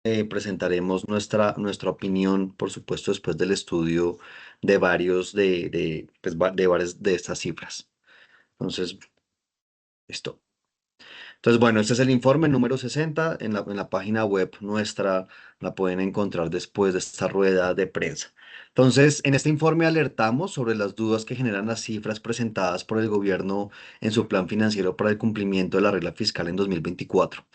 presentaremos nuestra opinión, por supuesto, después del estudio de de varias de estas cifras. Entonces, esto. Entonces, bueno, este es el informe número 60. En la página web nuestra la pueden encontrar después de esta rueda de prensa. Entonces, en este informe alertamos sobre las dudas que generan las cifras presentadas por el gobierno en su plan financiero para el cumplimiento de la regla fiscal en 2024.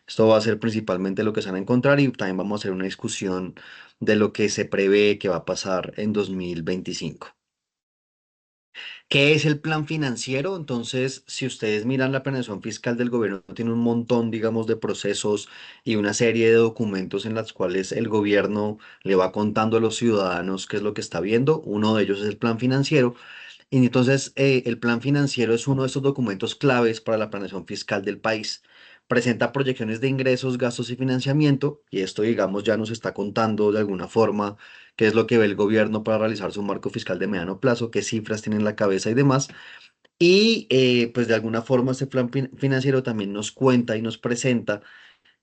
Esto va a ser principalmente lo que se van a encontrar y también vamos a hacer una discusión de lo que se prevé que va a pasar en 2025. ¿Qué es el plan financiero? Entonces, si ustedes miran la planeación fiscal del gobierno, tiene un montón, digamos, de procesos y una serie de documentos en las cuales el gobierno le va contando a los ciudadanos qué es lo que está viendo. Uno de ellos es el plan financiero. Y entonces, el plan financiero es uno de esos documentos claves para la planeación fiscal del país. Presenta proyecciones de ingresos, gastos y financiamiento, y esto, digamos, ya nos está contando de alguna forma qué es lo que ve el gobierno para realizar su marco fiscal de mediano plazo, qué cifras tiene en la cabeza y demás. Y pues de alguna forma este plan financiero también nos cuenta y nos presenta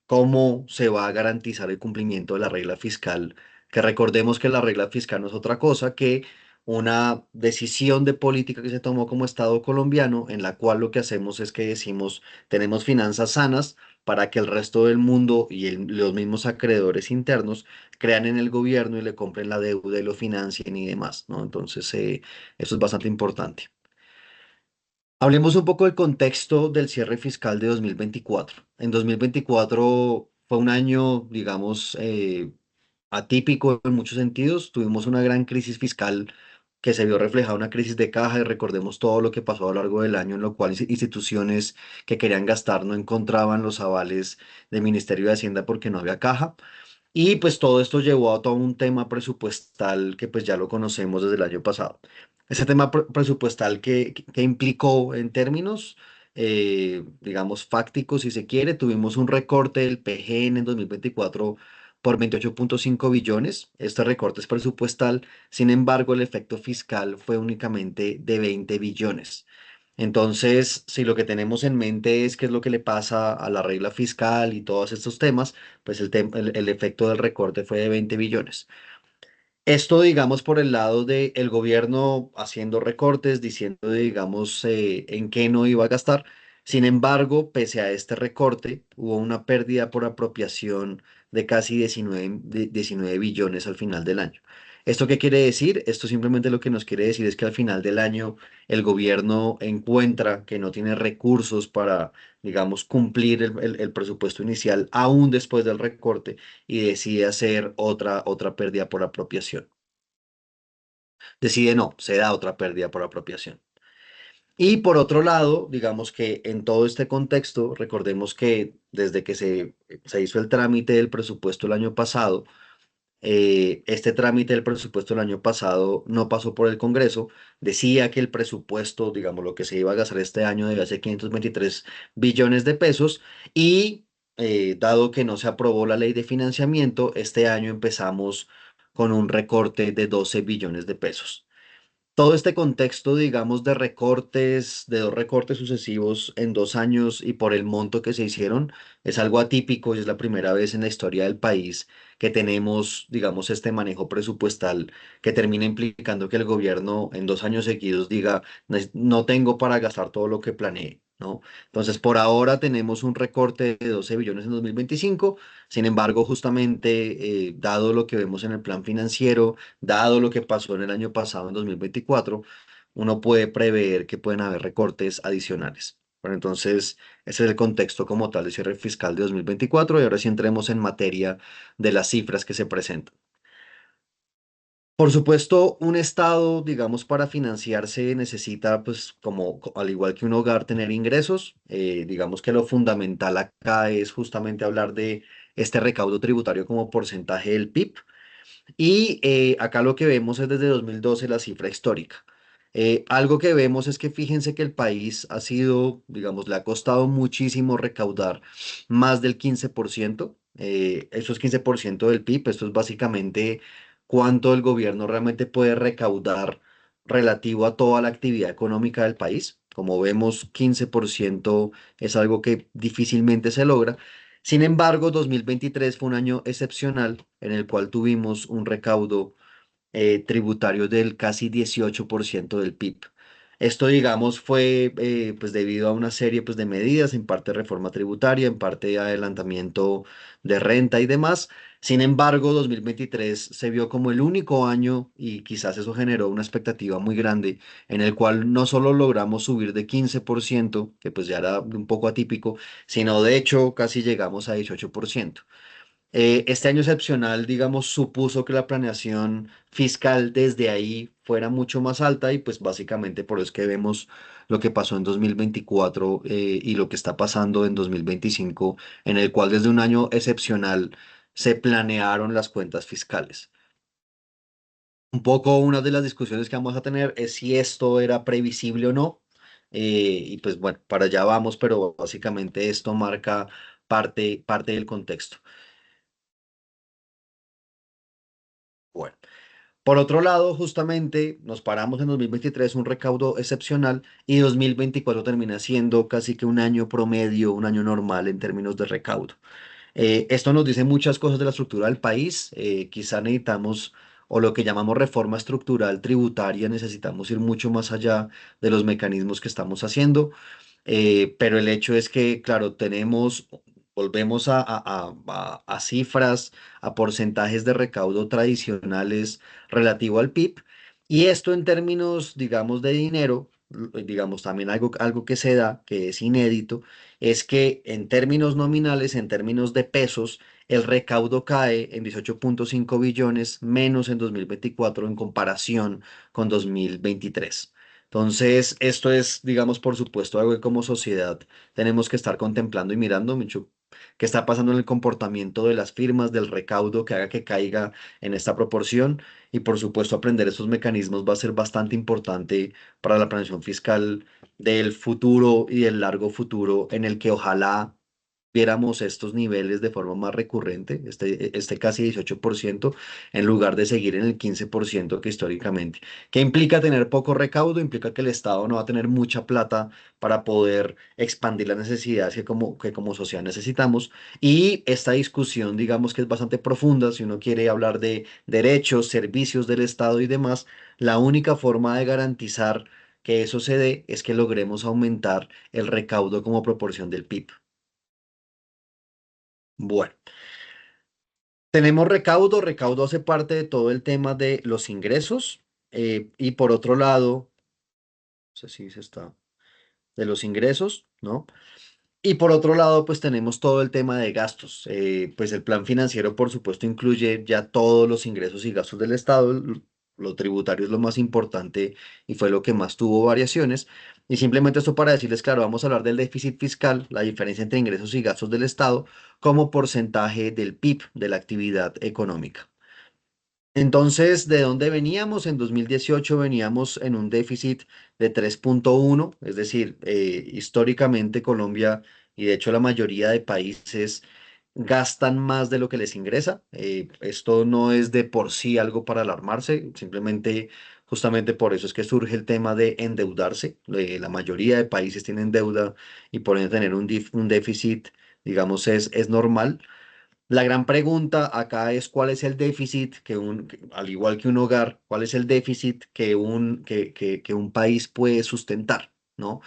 cómo se va a garantizar el cumplimiento de la regla fiscal, que recordemos que la regla fiscal no es otra cosa que una decisión de política que se tomó como Estado colombiano, en la cual lo que hacemos es que decimos, tenemos finanzas sanas para que el resto del mundo y los mismos acreedores internos crean en el gobierno y le compren la deuda y lo financien y demás, ¿no? Entonces, eso es bastante importante. Hablemos un poco del contexto del cierre fiscal de 2024. En 2024 fue un año, digamos, atípico en muchos sentidos. Tuvimos una gran crisis fiscal que se vio reflejada en una crisis de caja y recordemos todo lo que pasó a lo largo del año en lo cual instituciones que querían gastar no encontraban los avales del Ministerio de Hacienda porque no había caja. Y pues todo esto llevó a todo un tema presupuestal que pues ya lo conocemos desde el año pasado. Ese tema presupuestal que implicó en términos, digamos, fácticos, si se quiere, tuvimos un recorte del PGN en 2024 por 28,5 billones. Este recorte es presupuestal, sin embargo, el efecto fiscal fue únicamente de 20 billones. Entonces, si lo que tenemos en mente es qué es lo que le pasa a la regla fiscal y todos estos temas, pues el efecto del recorte fue de 20 billones. Esto, digamos, por el lado del gobierno haciendo recortes, diciendo, digamos, en qué no iba a gastar. Sin embargo, pese a este recorte, hubo una pérdida por apropiación de casi 19 billones al final del año. ¿Esto qué quiere decir? Esto simplemente lo que nos quiere decir es que al final del año el gobierno encuentra que no tiene recursos para, digamos, cumplir el presupuesto inicial aún después del recorte y decide hacer otra pérdida por apropiación. Decide no, se da otra pérdida por apropiación. Y por otro lado, digamos que en todo este contexto, recordemos que desde que se hizo el trámite del presupuesto el año pasado, este trámite del presupuesto el año pasado no pasó por el Congreso, decía que el presupuesto, digamos, lo que se iba a gastar este año debía ser 523 billones de pesos y dado que no se aprobó la ley de financiamiento, este año empezamos con un recorte de 12 billones de pesos. Todo este contexto, digamos, de recortes, de dos recortes sucesivos en 2 años y por el monto que se hicieron, es algo atípico y es la primera vez en la historia del país que tenemos, digamos, este manejo presupuestal que termina implicando que el gobierno en 2 años seguidos diga, no tengo para gastar todo lo que planeé, ¿no? Entonces, por ahora tenemos un recorte de 12 billones en 2025. Sin embargo, justamente, dado lo que vemos en el plan financiero, dado lo que pasó en el año pasado, en 2024, uno puede prever que pueden haber recortes adicionales. Bueno, entonces, ese es el contexto como tal de cierre fiscal de 2024 y ahora sí entremos en materia de las cifras que se presentan. Por supuesto, un estado, digamos, para financiarse necesita, pues, como al igual que un hogar, tener ingresos. Digamos que lo fundamental acá es justamente hablar de este recaudo tributario como porcentaje del PIB. Y acá lo que vemos es desde 2012 la cifra histórica. Algo que vemos es que fíjense que el país ha sido, digamos, le ha costado muchísimo recaudar más del 15%. Eso es 15% del PIB. Esto es básicamente cuánto el gobierno realmente puede recaudar relativo a toda la actividad económica del país. Como vemos, 15% es algo que difícilmente se logra. Sin embargo, 2023 fue un año excepcional en el cual tuvimos un recaudo tributario del casi 18% del PIB. Esto, digamos, fue pues debido a una serie pues, de medidas, en parte reforma tributaria, en parte adelantamiento de renta y demás. Sin embargo, 2023 se vio como el único año y quizás eso generó una expectativa muy grande en el cual no solo logramos subir de 15%, que pues ya era un poco atípico, sino de hecho casi llegamos a 18%. Este año excepcional, digamos, supuso que la planeación fiscal desde ahí fuera mucho más alta y pues básicamente por eso es que vemos lo que pasó en 2024 y lo que está pasando en 2025, en el cual desde un año excepcional se planearon las cuentas fiscales. Un poco una de las discusiones que vamos a tener es si esto era previsible o no. Y pues bueno, para allá vamos, pero básicamente esto marca parte del contexto. Bueno. Por otro lado, justamente nos paramos en 2023 un recaudo excepcional y 2024 termina siendo casi que un año promedio, un año normal en términos de recaudo. Esto nos dice muchas cosas de la estructura del país. Quizá necesitamos, o lo que llamamos reforma estructural tributaria, necesitamos ir mucho más allá de los mecanismos que estamos haciendo. Pero el hecho es que, claro, volvemos a cifras, a porcentajes de recaudo tradicionales relativo al PIB, y esto en términos, digamos, de dinero, digamos, también algo que se da, que es inédito, es que en términos nominales, en términos de pesos, el recaudo cae en 18,5 billones menos en 2024 en comparación con 2023. Entonces, esto es, digamos, por supuesto, algo que como sociedad tenemos que estar contemplando y mirando mucho qué está pasando en el comportamiento de las firmas, del recaudo que haga que caiga en esta proporción. Y por supuesto, aprender esos mecanismos va a ser bastante importante para la planeación fiscal del futuro y del largo futuro, en el que ojalá viéramos estos niveles de forma más recurrente, este casi 18%, en lugar de seguir en el 15% que históricamente. ¿Qué implica tener poco recaudo? Implica que el Estado no va a tener mucha plata para poder expandir las necesidades que como sociedad necesitamos. Y esta discusión, digamos que es bastante profunda, si uno quiere hablar de derechos, servicios del Estado y demás, la única forma de garantizar que eso se dé es que logremos aumentar el recaudo como proporción del PIB. Bueno, tenemos recaudo hace parte de todo el tema de los ingresos y por otro lado, no sé si se está, de los ingresos, ¿no? Y por otro lado, pues tenemos todo el tema de gastos. Pues el plan financiero, por supuesto, incluye ya todos los ingresos y gastos del Estado. Lo tributario es lo más importante y fue lo que más tuvo variaciones. Y simplemente esto para decirles, claro, vamos a hablar del déficit fiscal, la diferencia entre ingresos y gastos del Estado, como porcentaje del PIB, de la actividad económica. Entonces, ¿de dónde veníamos? En 2018 veníamos en un déficit de 3,1, es decir, históricamente Colombia y de hecho la mayoría de países gastan más de lo que les ingresa. Esto no es de por sí algo para alarmarse, simplemente, justamente por eso es que surge el tema de endeudarse. La mayoría de países tienen deuda y por ende tener un déficit, digamos, es normal. La gran pregunta acá es cuál es el déficit al igual que un hogar, cuál es el déficit que un país puede sustentar, ¿no?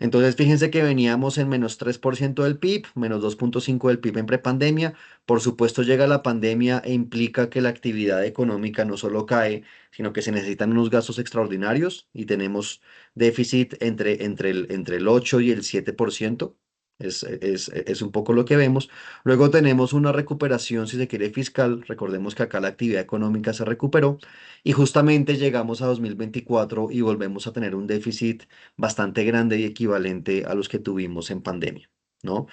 Entonces, fíjense que veníamos en -3% del PIB, -2,5 del PIB en prepandemia. Por supuesto, llega la pandemia e implica que la actividad económica no solo cae, sino que se necesitan unos gastos extraordinarios y tenemos déficit entre el 8 y el 7%. Es un poco lo que vemos. Luego tenemos una recuperación, si se quiere, fiscal. Recordemos que acá la actividad económica se recuperó y justamente llegamos a 2024 y volvemos a tener un déficit bastante grande y equivalente a los que tuvimos en pandemia, ¿no?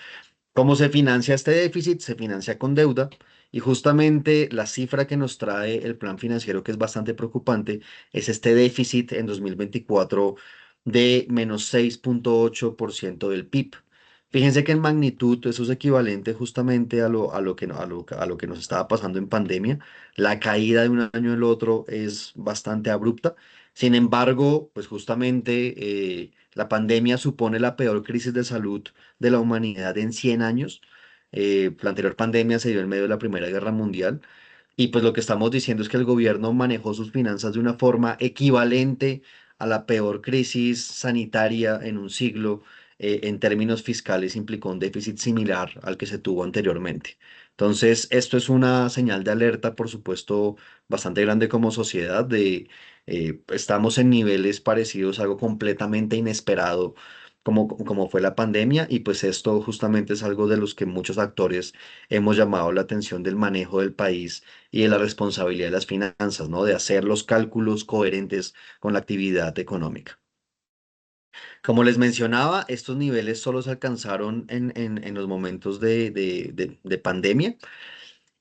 ¿Cómo se financia este déficit? Se financia con deuda y justamente la cifra que nos trae el plan financiero, que es bastante preocupante, es este déficit en 2024 de -6,8% del PIB. Fíjense que en magnitud eso es equivalente justamente a lo que nos estaba pasando en pandemia. La caída de un año al otro es bastante abrupta. Sin embargo, pues justamente la pandemia supone la peor crisis de salud de la humanidad en 100 años. La anterior pandemia se dio en medio de la Primera Guerra Mundial. Y pues lo que estamos diciendo es que el gobierno manejó sus finanzas de una forma equivalente a la peor crisis sanitaria en un siglo. En términos fiscales implicó un déficit similar al que se tuvo anteriormente. Entonces, esto es una señal de alerta, por supuesto, bastante grande como sociedad, de estamos en niveles parecidos, algo completamente inesperado como fue la pandemia, y pues esto justamente es algo de los que muchos actores hemos llamado la atención del manejo del país y de la responsabilidad de las finanzas, ¿no? De hacer los cálculos coherentes con la actividad económica. Como les mencionaba, estos niveles solo se alcanzaron en los momentos de pandemia.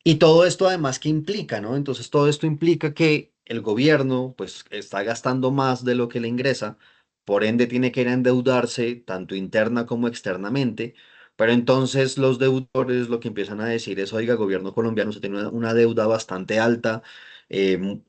Y todo esto además que implica, ¿no? Entonces todo esto implica que el gobierno pues está gastando más de lo que le ingresa, por ende tiene que ir a endeudarse tanto interna como externamente, pero entonces los deudores lo que empiezan a decir es, oiga, gobierno colombiano, usted tiene una deuda bastante alta, eh,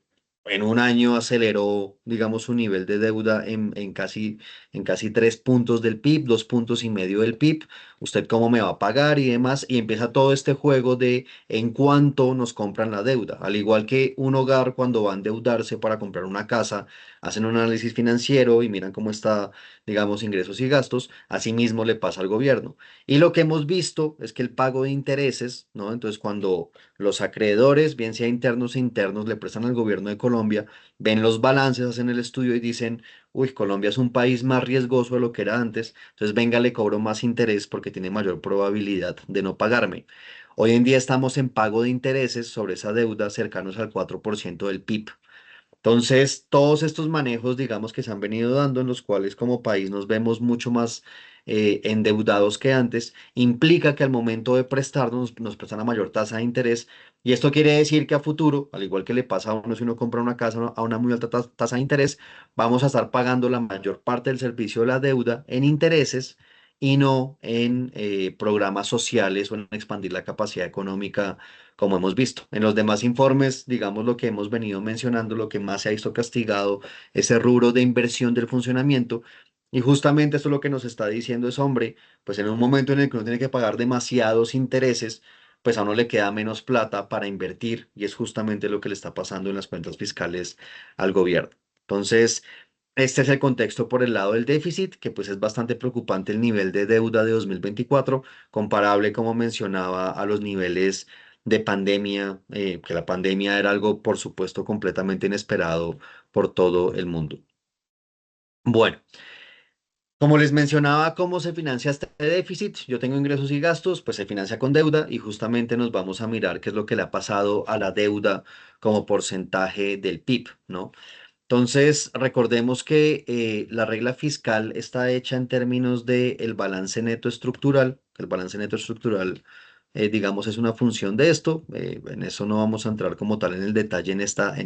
en un año aceleró, digamos, su nivel de deuda en casi 3 puntos del PIB, 2,5 puntos del PIB. ¿Usted cómo me va a pagar y demás? Y empieza todo este juego de en cuánto nos compran la deuda. Al igual que un hogar cuando va a endeudarse para comprar una casa, hacen un análisis financiero y miran cómo está, digamos, ingresos y gastos, asimismo le pasa al gobierno. Y lo que hemos visto es que el pago de intereses, ¿no? Entonces, cuando los acreedores, bien sea internos e internos, le prestan al gobierno de Colombia, ven los balances, hacen el estudio y dicen, uy, Colombia es un país más riesgoso de lo que era antes, entonces venga, le cobro más interés porque tiene mayor probabilidad de no pagarme. Hoy en día estamos en pago de intereses sobre esa deuda cercanos al 4% del PIB. Entonces, todos estos manejos, digamos, que se han venido dando, en los cuales como país nos vemos mucho más endeudados que antes, implica que al momento de prestarnos nos prestan a mayor tasa de interés. Y esto quiere decir que a futuro, al igual que le pasa a uno si uno compra una casa a una muy alta tasa de interés, vamos a estar pagando la mayor parte del servicio de la deuda en intereses y no en programas sociales o en expandir la capacidad económica como hemos visto. En los demás informes, digamos lo que hemos venido mencionando, lo que más se ha visto castigado, ese rubro de inversión del funcionamiento. Y justamente esto lo que nos está diciendo es, hombre, pues en un momento en el que uno tiene que pagar demasiados intereses, pues a uno le queda menos plata para invertir, y es justamente lo que le está pasando en las cuentas fiscales al gobierno. Entonces, este es el contexto por el lado del déficit, que pues es bastante preocupante el nivel de deuda de 2024, comparable, como mencionaba, a los niveles de pandemia, que la pandemia era algo, por supuesto, completamente inesperado por todo el mundo. Bueno, como les mencionaba, ¿cómo se financia este déficit? Yo tengo ingresos y gastos, pues se financia con deuda, y justamente nos vamos a mirar qué es lo que le ha pasado a la deuda como porcentaje del PIB, ¿no? Entonces, recordemos que la regla fiscal está hecha en términos de el balance neto estructural. El balance neto estructural, digamos, es una función de esto. En eso no vamos a entrar como tal en el detalle en esta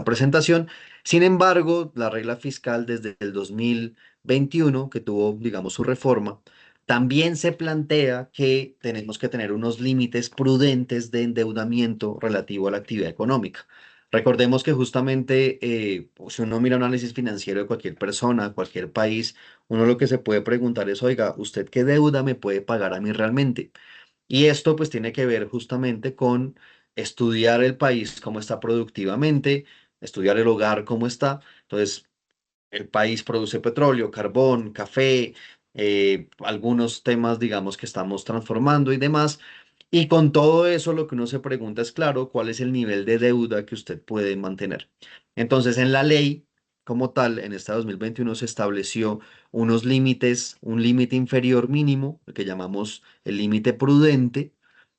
presentación. Sin embargo, la regla fiscal desde el 2021, que tuvo, digamos, su reforma, también se plantea que tenemos que tener unos límites prudentes de endeudamiento relativo a la actividad económica. Recordemos que justamente, pues, si uno mira un análisis financiero de cualquier persona, cualquier país, uno lo que se puede preguntar es, oiga, ¿usted qué deuda me puede pagar a mí realmente? Y esto pues tiene que ver justamente con estudiar el país cómo está productivamente, estudiar el hogar cómo está. Entonces, el país produce petróleo, carbón, café, algunos temas, digamos, que estamos transformando y demás. Y con todo eso, lo que uno se pregunta es, claro, ¿cuál es el nivel de deuda que usted puede mantener? Entonces, en la ley, como tal, en esta 2021 se estableció unos límites, un límite inferior mínimo, el que llamamos el límite prudente,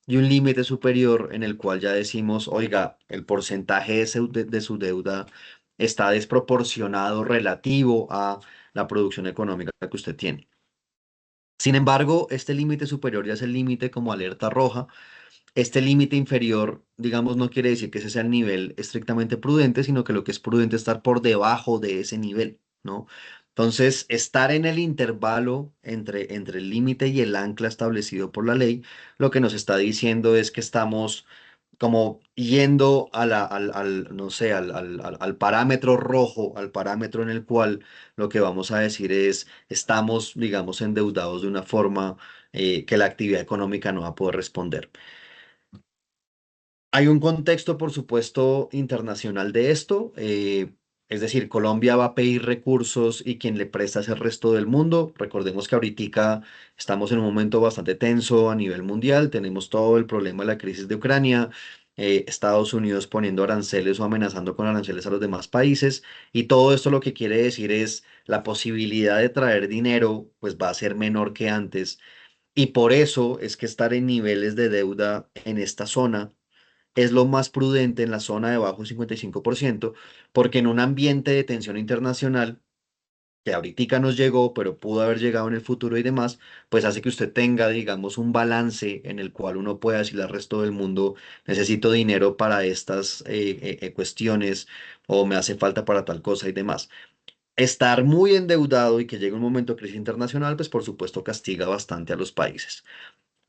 y un límite superior en el cual ya decimos, oiga, el porcentaje de su deuda está desproporcionado relativo a la producción económica que usted tiene. Sin embargo, este límite superior ya es el límite como alerta roja. Este límite inferior, digamos, no quiere decir que ese sea el nivel estrictamente prudente, sino que lo que es prudente es estar por debajo de ese nivel, ¿no? Entonces, estar en el intervalo entre el límite y el ancla establecido por la ley, lo que nos está diciendo es que estamos como yendo no sé, al parámetro rojo, al parámetro en el cual lo que vamos a decir es, estamos, digamos, endeudados de una forma que la actividad económica no va a poder responder. Hay un contexto, por supuesto, internacional de esto. Es decir, Colombia va a pedir recursos y quien le presta es el resto del mundo. Recordemos que ahorita estamos en un momento bastante tenso a nivel mundial. Tenemos todo el problema de la crisis de Ucrania, Estados Unidos poniendo aranceles o amenazando con aranceles a los demás países. Y todo esto lo que quiere decir es la posibilidad de traer dinero, pues va a ser menor que antes. Y por eso es que estar en niveles de deuda en esta zona es lo más prudente en la zona de bajo 55%, porque en un ambiente de tensión internacional, que ahorita nos llegó, pero pudo haber llegado en el futuro y demás, pues hace que usted tenga, digamos, un balance en el cual uno pueda decirle al resto del mundo, necesito dinero para estas cuestiones o me hace falta para tal cosa y demás. Estar muy endeudado y que llegue un momento de crisis internacional, pues por supuesto castiga bastante a los países.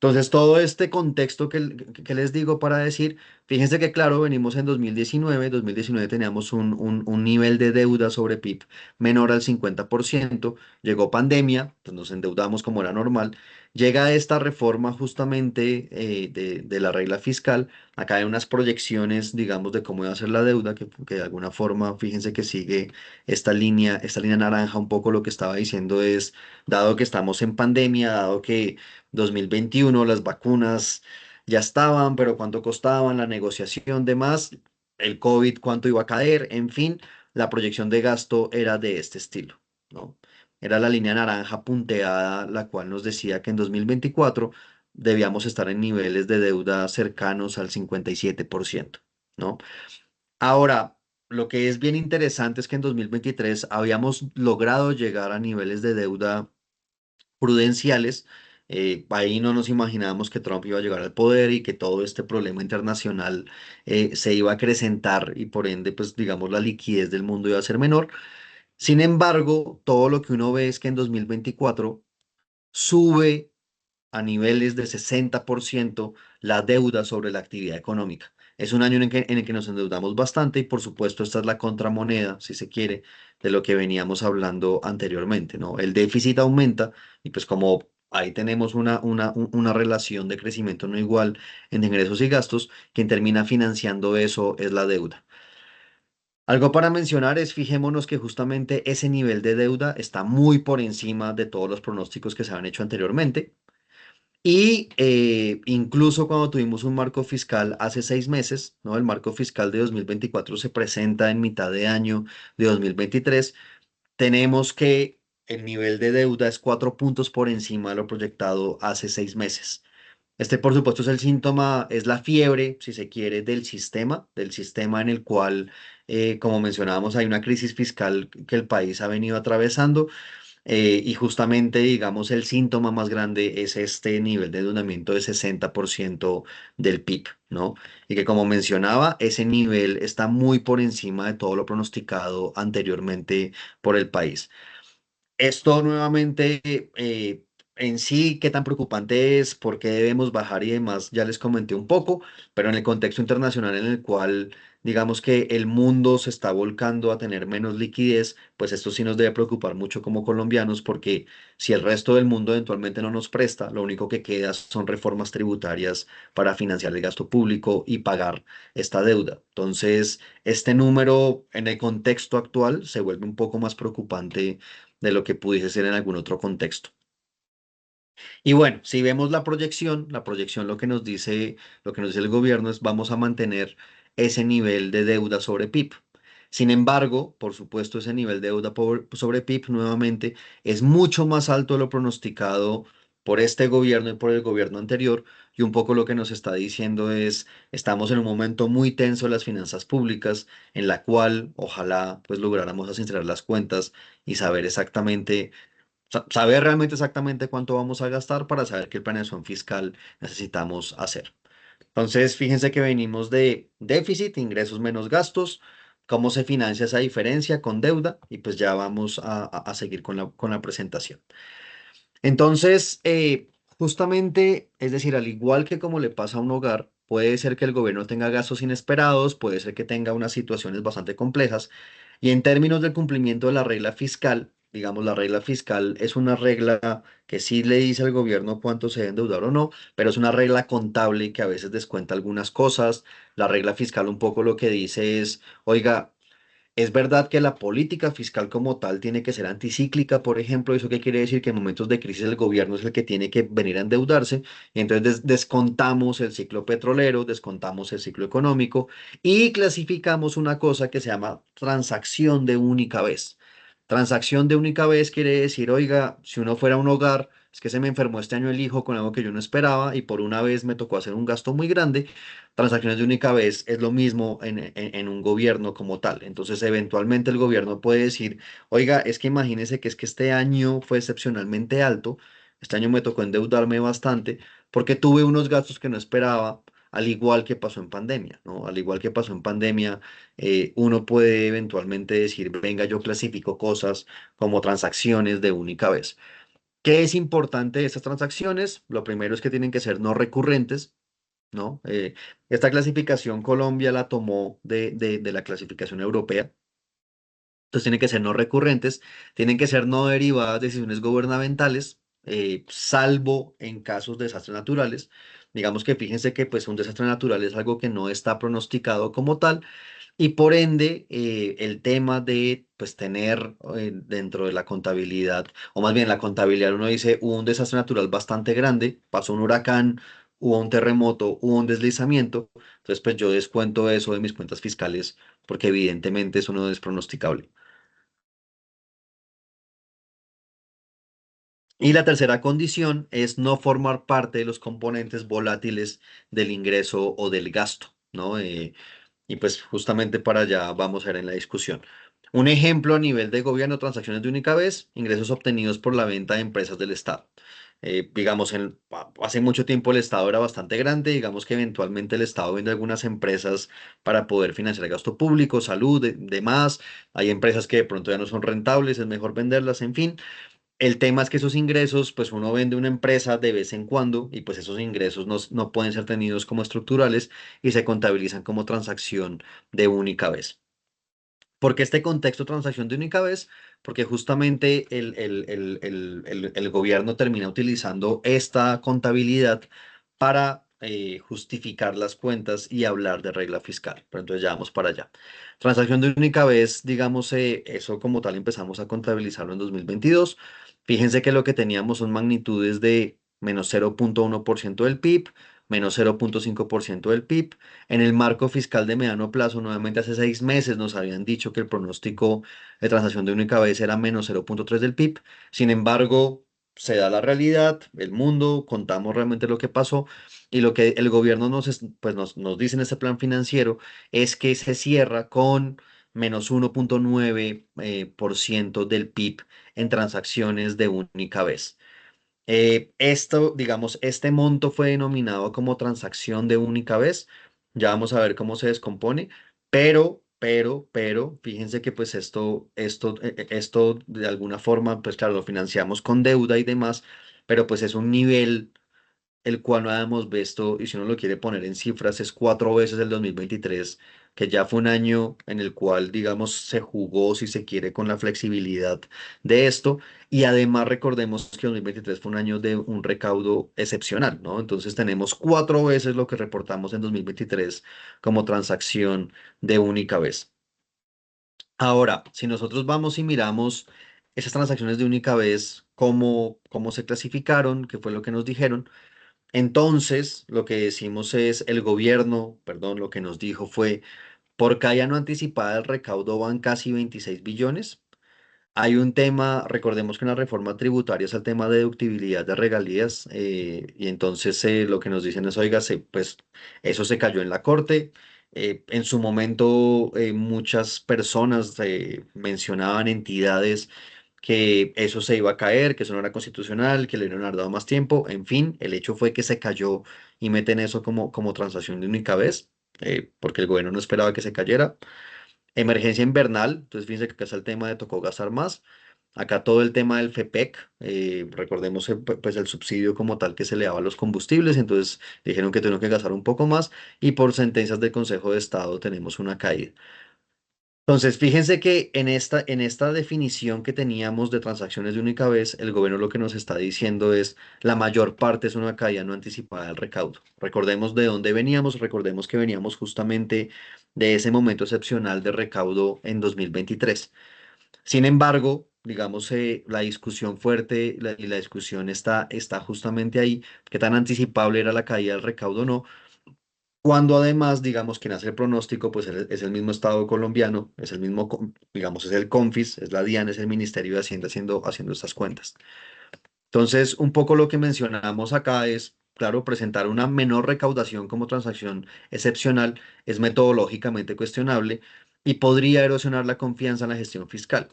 Entonces, todo este contexto que les digo para decir, fíjense que claro, venimos en 2019 teníamos un nivel de deuda sobre PIB menor al 50%, llegó pandemia, pues nos endeudamos como era normal, llega esta reforma justamente de la regla fiscal, acá hay unas proyecciones, digamos, de cómo va a ser la deuda, que de alguna forma, fíjense que sigue esta línea naranja, un poco lo que estaba diciendo es, dado que estamos en pandemia, dado que 2021, las vacunas ya estaban, pero cuánto costaban, la negociación, demás, el COVID, cuánto iba a caer, en fin, la proyección de gasto era de este estilo, ¿no? Era la línea naranja punteada, la cual nos decía que en 2024 debíamos estar en niveles de deuda cercanos al 57%, ¿no? Ahora, lo que es bien interesante es que en 2023 habíamos logrado llegar a niveles de deuda prudenciales. Ahí no nos imaginábamos que Trump iba a llegar al poder y que todo este problema internacional se iba a acrecentar y por ende, pues digamos, la liquidez del mundo iba a ser menor. Sin embargo, todo lo que uno ve es que en 2024 sube a niveles de 60% la deuda sobre la actividad económica. Es un año en el que nos endeudamos bastante y por supuesto esta es la contramoneda, si se quiere, de lo que veníamos hablando anteriormente, ¿no? El déficit aumenta y pues como ahí tenemos una relación de crecimiento no igual en ingresos y gastos, quien termina financiando eso es la deuda. Algo para mencionar es, fijémonos que justamente ese nivel de deuda está muy por encima de todos los pronósticos que se han hecho anteriormente. Y incluso cuando tuvimos un marco fiscal hace 6 meses, ¿no? El marco fiscal de 2024 se presenta en mitad de año de 2023. Tenemos que el nivel de deuda es 4 puntos por encima de lo proyectado hace 6 meses. Este, por supuesto, es el síntoma, es la fiebre, si se quiere, del sistema en el cual, como mencionábamos, hay una crisis fiscal que el país ha venido atravesando y justamente, digamos, el síntoma más grande es este nivel de endeudamiento de 60% del PIB, ¿no? Y que como mencionaba, ese nivel está muy por encima de todo lo pronosticado anteriormente por el país. Esto nuevamente en sí, qué tan preocupante es, por qué debemos bajar y demás, ya les comenté un poco, pero en el contexto internacional en el cual digamos que el mundo se está volcando a tener menos liquidez, pues esto sí nos debe preocupar mucho como colombianos, porque si el resto del mundo eventualmente no nos presta, lo único que queda son reformas tributarias para financiar el gasto público y pagar esta deuda. Entonces, este número en el contexto actual se vuelve un poco más preocupante de lo que pudiese ser en algún otro contexto. Y bueno, si vemos la proyección lo que nos dice el gobierno es vamos a mantener ese nivel de deuda sobre PIB. Sin embargo, por supuesto, ese nivel de deuda sobre PIB nuevamente es mucho más alto de lo pronosticado por este gobierno y por el gobierno anterior. Y un poco lo que nos está diciendo es, estamos en un momento muy tenso de las finanzas públicas, en la cual ojalá pues lográramos sincerar las cuentas y saber exactamente saber realmente exactamente cuánto vamos a gastar para saber qué planeación fiscal necesitamos hacer. Entonces, fíjense que venimos de déficit, ingresos menos gastos, cómo se financia esa diferencia con deuda y pues ya vamos a seguir con la presentación. Entonces, justamente, es decir, al igual que como le pasa a un hogar, puede ser que el gobierno tenga gastos inesperados, puede ser que tenga unas situaciones bastante complejas y en términos del cumplimiento de la regla fiscal, digamos, la regla fiscal es una regla que sí le dice al gobierno cuánto se debe endeudar o no, pero es una regla contable que a veces descuenta algunas cosas. La regla fiscal un poco lo que dice es, oiga, es verdad que la política fiscal como tal tiene que ser anticíclica, por ejemplo. ¿Eso qué quiere decir? Que en momentos de crisis el gobierno es el que tiene que venir a endeudarse, y entonces descontamos el ciclo petrolero, descontamos el ciclo económico y clasificamos una cosa que se llama transacción de única vez. Transacción de única vez quiere decir, oiga, si uno fuera a un hogar, es que se me enfermó este año el hijo con algo que yo no esperaba y por una vez me tocó hacer un gasto muy grande. Transacciones de única vez es lo mismo en un gobierno como tal. Entonces, eventualmente el gobierno puede decir, oiga, es que imagínese que es que este año fue excepcionalmente alto, este año me tocó endeudarme bastante porque tuve unos gastos que no esperaba, al igual que pasó en pandemia, ¿no? Al igual que pasó en pandemia, uno puede eventualmente decir, venga, yo clasifico cosas como transacciones de única vez. ¿Qué es importante de estas transacciones? Lo primero es que tienen que ser no recurrentes, ¿no? Esta clasificación Colombia la tomó de la clasificación europea. Entonces tienen que ser no recurrentes, tienen que ser no derivadas de decisiones gubernamentales, salvo en casos de desastres naturales. Digamos que fíjense que pues un desastre natural es algo que no está pronosticado como tal, y por ende, el tema de pues tener dentro de la contabilidad, o más bien la contabilidad, uno dice, hubo un desastre natural bastante grande, pasó un huracán, hubo un terremoto, hubo un deslizamiento, entonces pues yo descuento eso de mis cuentas fiscales porque evidentemente eso no es pronosticable. Y la tercera condición es no formar parte de los componentes volátiles del ingreso o del gasto, ¿no? Y pues justamente para allá vamos a ir en la discusión. Un ejemplo a nivel de gobierno, transacciones de única vez, ingresos obtenidos por la venta de empresas del Estado. Digamos, hace mucho tiempo el Estado era bastante grande, digamos que eventualmente el Estado vende algunas empresas para poder financiar el gasto público, salud, demás. Hay empresas que de pronto ya no son rentables, es mejor venderlas, en fin. El tema es que esos ingresos, pues uno vende una empresa de vez en cuando y pues esos ingresos no pueden ser tenidos como estructurales y se contabilizan como transacción de única vez. ¿Por qué este contexto de transacción de única vez? Porque justamente el gobierno termina utilizando esta contabilidad para justificar las cuentas y hablar de regla fiscal. Pero entonces ya vamos para allá. Transacción de única vez, digamos, eso como tal empezamos a contabilizarlo en 2022. Fíjense que lo que teníamos son magnitudes de menos 0,1% del PIB, menos 0,5% del PIB. En el marco fiscal de mediano plazo, nuevamente hace 6 meses nos habían dicho que el pronóstico de transacción de única vez era menos 0,3 del PIB. Sin embargo, se da la realidad, el mundo, contamos realmente lo que pasó y lo que el gobierno pues nos dice en este plan financiero es que se cierra con menos 1,9 por ciento del PIB en transacciones de única vez. Esto, digamos, este monto fue denominado como transacción de única vez. Ya vamos a ver cómo se descompone, pero, fíjense que pues esto de alguna forma, pues claro, lo financiamos con deuda y demás, pero pues es un nivel el cual no habíamos visto, y si uno lo quiere poner en cifras, es 4 veces el 2023, que ya fue un año en el cual, digamos, se jugó, si se quiere, con la flexibilidad de esto, y además recordemos que 2023 fue un año de un recaudo excepcional, ¿no? Entonces tenemos 4 veces lo que reportamos en 2023 como transacción de única vez. Ahora, si nosotros vamos y miramos esas transacciones de única vez, cómo se clasificaron, qué fue lo que nos dijeron, entonces, lo que decimos es, el gobierno, perdón, lo que nos dijo fue, por calle no anticipada el recaudo van casi 26 billones. Hay un tema, recordemos que en la reforma tributaria es el tema de deductibilidad de regalías, y entonces lo que nos dicen es, oiga, pues eso se cayó en la corte. En su momento muchas personas mencionaban entidades que eso se iba a caer, que eso no era constitucional, que le hubieran dado más tiempo. En fin, el hecho fue que se cayó y meten eso como transacción de única vez, porque el gobierno no esperaba que se cayera. Emergencia invernal, entonces fíjense que acá está el tema de tocó gastar más. Acá todo el tema del FEPEC, recordemos pues el subsidio como tal que se le daba a los combustibles, entonces dijeron que tuvieron que gastar un poco más y por sentencias del Consejo de Estado tenemos una caída. Entonces, fíjense que en esta definición que teníamos de transacciones de única vez, el gobierno lo que nos está diciendo es la mayor parte es una caída no anticipada del recaudo. Recordemos de dónde veníamos, recordemos que veníamos justamente de ese momento excepcional de recaudo en 2023. Sin embargo, digamos, la discusión fuerte y la discusión está justamente ahí, qué tan anticipable era la caída del recaudo o no, cuando además, digamos, quien hace el pronóstico, pues es el mismo Estado colombiano, es el mismo, digamos, es el CONFIS, es la DIAN, es el Ministerio de Hacienda haciendo estas cuentas. Entonces, un poco lo que mencionamos acá es, claro, presentar una menor recaudación como transacción excepcional es metodológicamente cuestionable y podría erosionar la confianza en la gestión fiscal.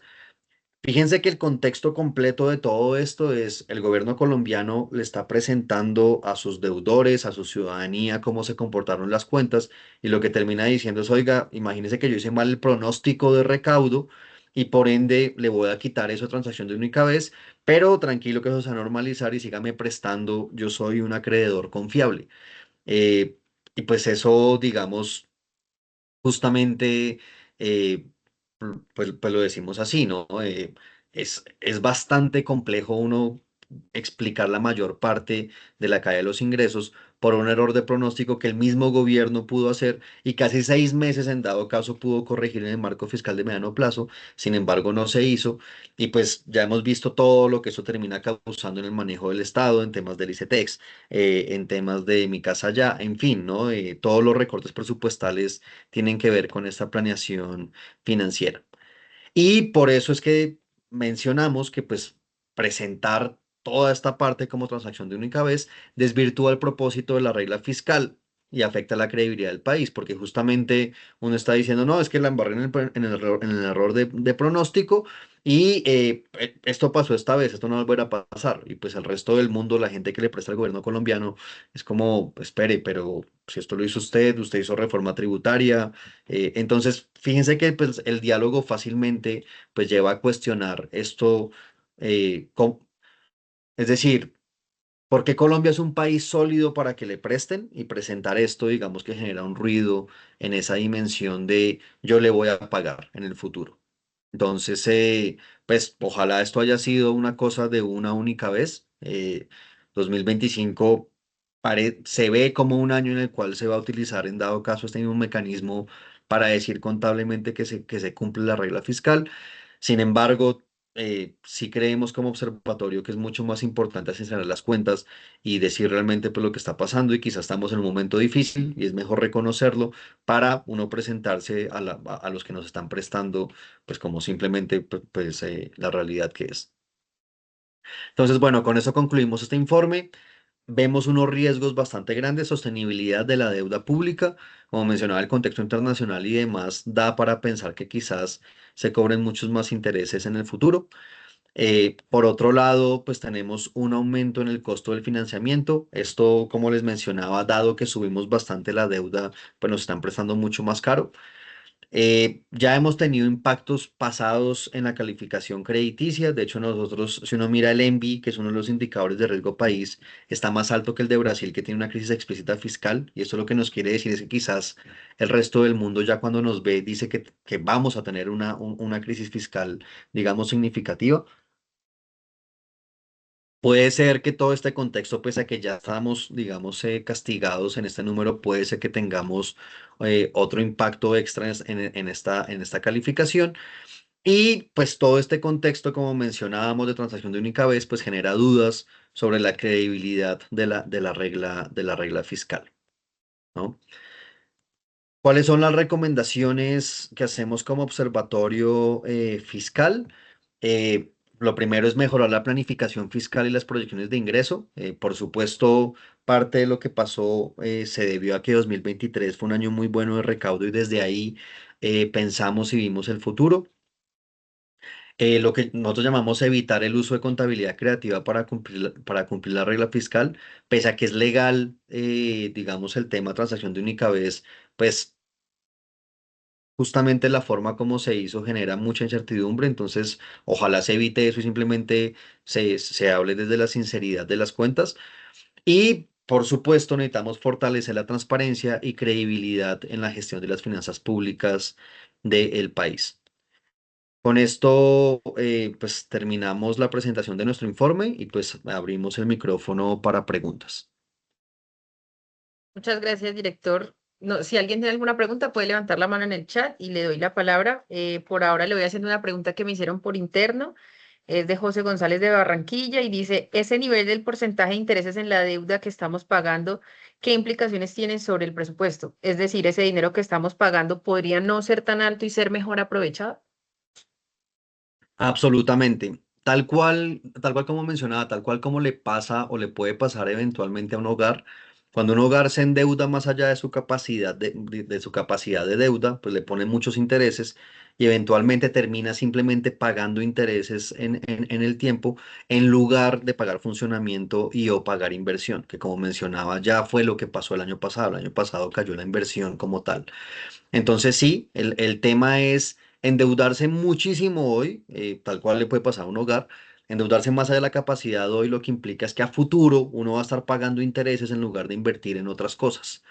Fíjense que el contexto completo de todo esto es el gobierno colombiano le está presentando a sus deudores, a su ciudadanía, cómo se comportaron las cuentas y lo que termina diciendo es, oiga, imagínese que yo hice mal el pronóstico de recaudo y por ende le voy a quitar esa transacción de única vez, pero tranquilo que eso se va a normalizar y sígame prestando, yo soy un acreedor confiable. Eh, y pues eso, digamos, justamente, pues lo decimos así, ¿no? Es bastante complejo uno explicar la mayor parte de la caída de los ingresos por un error de pronóstico que el mismo gobierno pudo hacer y casi 6 meses en dado caso pudo corregir en el marco fiscal de mediano plazo, sin embargo no se hizo y pues ya hemos visto todo lo que eso termina causando en el manejo del Estado, en temas del ICETEX, en temas de Mi Casa Ya, en fin, ¿no? Todos los recortes presupuestales tienen que ver con esta planeación financiera. Y por eso es que mencionamos que pues presentar toda esta parte como transacción de única vez desvirtúa el propósito de la regla fiscal y afecta la credibilidad del país, porque justamente uno está diciendo, no, es que la embarré en el error de pronóstico y esto pasó esta vez, esto no volverá a pasar. Y pues el resto del mundo, la gente que le presta al gobierno colombiano, es como, espere, pero si esto lo hizo usted, usted hizo reforma tributaria, entonces, fíjense que pues, el diálogo fácilmente pues, lleva a cuestionar esto, es decir, ¿por qué Colombia es un país sólido para que le presten? Y presentar esto, digamos que genera un ruido en esa dimensión de yo le voy a pagar en el futuro. Entonces, pues ojalá esto haya sido una cosa de una única vez. 2025 se ve como un año en el cual se va a utilizar en dado caso este mismo mecanismo para decir contablemente que se cumple la regla fiscal. Sin embargo, sí creemos como observatorio que es mucho más importante sincerar las cuentas y decir realmente pues, lo que está pasando y quizás estamos en un momento difícil y es mejor reconocerlo para uno presentarse a los que nos están prestando pues como simplemente pues, la realidad que es. Entonces, bueno, con eso concluimos este informe. Vemos unos riesgos bastante grandes, sostenibilidad de la deuda pública, como mencionaba el contexto internacional y demás, da para pensar que quizás se cobren muchos más intereses en el futuro. Por otro lado, pues tenemos un aumento en el costo del financiamiento. Esto, como les mencionaba, dado que subimos bastante la deuda, pues nos están prestando mucho más caro. Ya hemos tenido impactos pasados en la calificación crediticia. De hecho, nosotros, si uno mira el ENVI, que es uno de los indicadores de riesgo país, está más alto que el de Brasil, que tiene una crisis explícita fiscal. Y esto lo que nos quiere decir es que quizás el resto del mundo ya cuando nos ve dice que vamos a tener una crisis fiscal, digamos, significativa. Puede ser que todo este contexto, pese a que ya estamos, digamos, castigados en este número, puede ser que tengamos otro impacto extra en esta calificación. Y pues todo este contexto, como mencionábamos, de transacción de única vez, pues genera dudas sobre la credibilidad de la regla fiscal, ¿no? ¿Cuáles son las recomendaciones que hacemos como observatorio fiscal? Lo primero es mejorar la planificación fiscal y las proyecciones de ingreso. Por supuesto, parte de lo que pasó se debió a que 2023 fue un año muy bueno de recaudo y desde ahí pensamos y vimos el futuro. Lo que nosotros llamamos evitar el uso de contabilidad creativa para cumplir la regla fiscal, pese a que es legal, digamos, el tema transacción de única vez, pues justamente la forma como se hizo genera mucha incertidumbre, entonces ojalá se evite eso y simplemente se hable desde la sinceridad de las cuentas. Y por supuesto necesitamos fortalecer la transparencia y credibilidad en la gestión de las finanzas públicas del país. Con esto, pues terminamos la presentación de nuestro informe y pues abrimos el micrófono para preguntas. Muchas gracias, director. No, si alguien tiene alguna pregunta, puede levantar la mano en el chat y le doy la palabra. Por ahora le voy haciendo una pregunta que me hicieron por interno. Es de José González de Barranquilla y dice, ese nivel del porcentaje de intereses en la deuda que estamos pagando, ¿qué implicaciones tiene sobre el presupuesto? Es decir, ese dinero que estamos pagando podría no ser tan alto y ser mejor aprovechado. Absolutamente. Tal cual como mencionaba, tal cual como le pasa o le puede pasar eventualmente a un hogar, cuando un hogar se endeuda más allá de su capacidad de su capacidad de deuda, pues le pone muchos intereses y eventualmente termina simplemente pagando intereses en el tiempo en lugar de pagar funcionamiento y o pagar inversión, que como mencionaba ya fue lo que pasó el año pasado. El año pasado cayó la inversión como tal. Entonces sí, el tema es endeudarse muchísimo hoy, tal cual le puede pasar a un hogar, endeudarse más allá de la capacidad hoy lo que implica es que a futuro uno va a estar pagando intereses en lugar de invertir en otras cosas.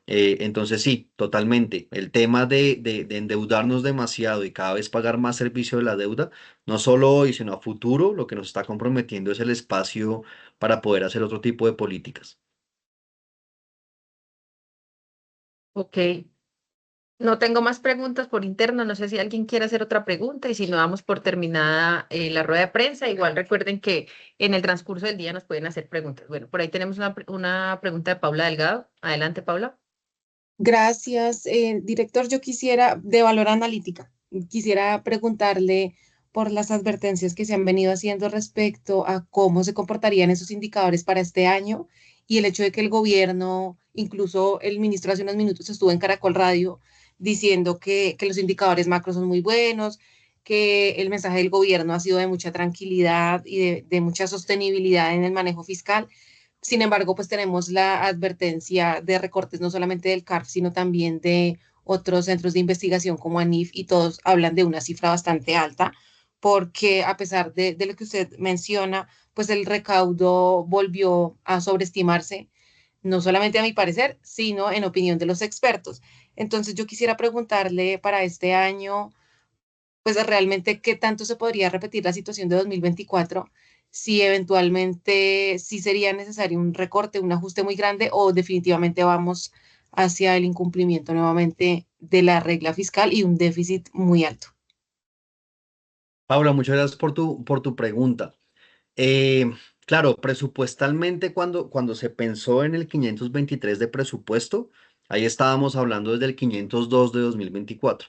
Entonces sí, totalmente. El tema de endeudarnos demasiado y cada vez pagar más servicio de la deuda, no solo hoy, sino a futuro, lo que nos está comprometiendo es el espacio para poder hacer otro tipo de políticas. Ok, no tengo más preguntas por interno. No sé si alguien quiere hacer otra pregunta y si no damos por terminada la rueda de prensa. Igual recuerden que en el transcurso del día nos pueden hacer preguntas. Bueno, por ahí tenemos una pregunta de Paula Delgado. Adelante, Paula. Gracias, director. Yo quisiera, de Valor Analítica, quisiera preguntarle por las advertencias que se han venido haciendo respecto a cómo se comportarían esos indicadores para este año y el hecho de que el gobierno, incluso el ministro hace unos minutos estuvo en Caracol Radio diciendo que los indicadores macro son muy buenos, que el mensaje del gobierno ha sido de mucha tranquilidad y de mucha sostenibilidad en el manejo fiscal. Sin embargo, pues tenemos la advertencia de recortes no solamente del CARF, sino también de otros centros de investigación como ANIF y todos hablan de una cifra bastante alta, porque a pesar de lo que usted menciona, pues el recaudo volvió a sobreestimarse, no solamente a mi parecer, sino en opinión de los expertos. Entonces yo quisiera preguntarle para este año, pues realmente qué tanto se podría repetir la situación de 2024, si eventualmente sí sería necesario un recorte, un ajuste muy grande o definitivamente vamos hacia el incumplimiento nuevamente de la regla fiscal y un déficit muy alto. Paula, muchas gracias por tu pregunta. Eh, claro, presupuestalmente cuando se pensó en el 523 de presupuesto, ahí estábamos hablando desde el 502 de 2024.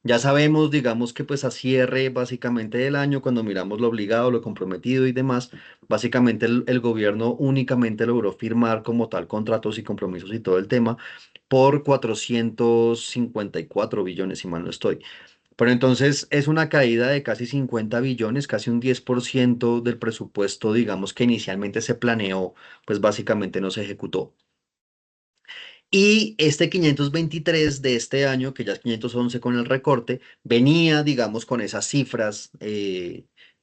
Ya sabemos, digamos que pues a cierre básicamente del año, cuando miramos lo obligado, lo comprometido y demás, básicamente el gobierno únicamente logró firmar como tal contratos y compromisos y todo el tema por 454 billones, si mal no estoy. Pero entonces es una caída de casi 50 billones, casi un 10% del presupuesto, digamos, que inicialmente se planeó, pues básicamente no se ejecutó. Y este 523 de este año, que ya es 511 con el recorte, venía, digamos, con esas cifras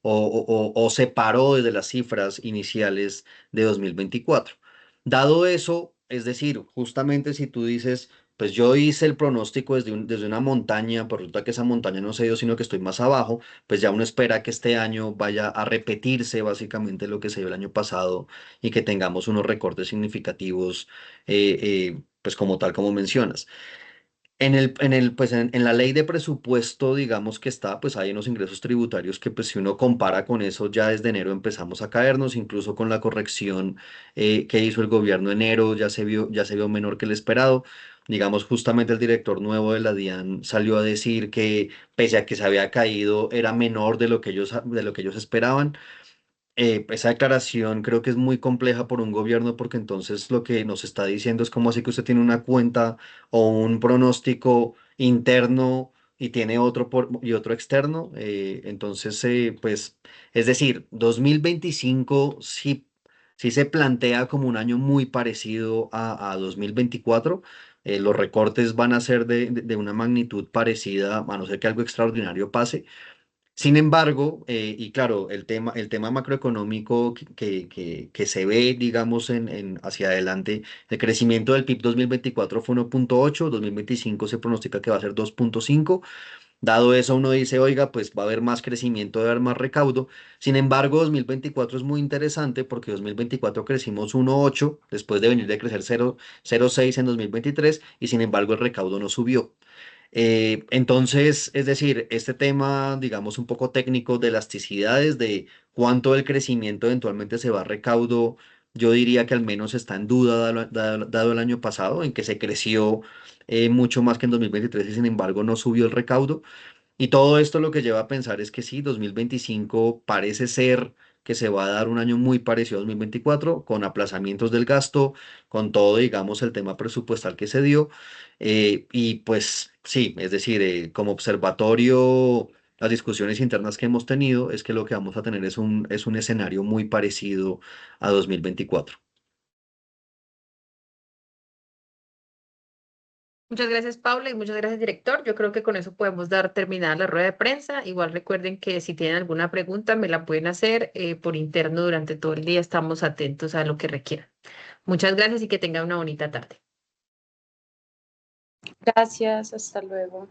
o se paró desde las cifras iniciales de 2024. Dado eso, es decir, justamente si tú dices, pues yo hice el pronóstico desde una montaña, pero resulta que esa montaña no se dio, sino que estoy más abajo, pues ya uno espera que este año vaya a repetirse básicamente lo que se dio el año pasado y que tengamos unos recortes significativos pues como tal como mencionas. Pues en la ley de presupuesto, digamos que está, pues hay unos ingresos tributarios que pues si uno compara con eso, ya desde enero empezamos a caernos, incluso con la corrección que hizo el gobierno enero, ya se vio menor que el esperado. Digamos, justamente el director nuevo de la DIAN salió a decir que pese a que se había caído, era menor de lo que ellos esperaban. Esa declaración creo que es muy compleja por un gobierno porque entonces lo que nos está diciendo es como así que usted tiene una cuenta o un pronóstico interno y tiene y otro externo. Entonces, pues, es decir, 2025 sí se plantea como un año muy parecido a 2024. Los recortes van a ser de una magnitud parecida, a no ser que algo extraordinario pase. Sin embargo, y claro, el tema macroeconómico que se ve, digamos, hacia adelante, el crecimiento del PIB 2024 fue 1,8, 2025 se pronostica que va a ser 2,5. Dado eso, uno dice, oiga, pues va a haber más crecimiento, va a haber más recaudo. Sin embargo, 2024 es muy interesante porque 2024 crecimos 1,8 después de venir de crecer 0,6 en 2023 y sin embargo el recaudo no subió. Entonces, es decir, este tema, digamos, un poco técnico de elasticidades, de cuánto del crecimiento eventualmente se va a recaudo, yo diría que al menos está en duda dado el año pasado, en que se creció mucho más que en 2023 y sin embargo no subió el recaudo. Y todo esto lo que lleva a pensar es que sí, 2025 parece ser que se va a dar un año muy parecido a 2024, con aplazamientos del gasto, con todo, digamos, el tema presupuestal que se dio. Y pues sí, es decir, como observatorio, las discusiones internas que hemos tenido es que lo que vamos a tener es un escenario muy parecido a 2024. Muchas gracias, Paula, y muchas gracias, director. Yo creo que con eso podemos dar terminada la rueda de prensa. Igual recuerden que si tienen alguna pregunta, me la pueden hacer por interno durante todo el día. Estamos atentos a lo que requieran. Muchas gracias y que tengan una bonita tarde. Gracias, hasta luego.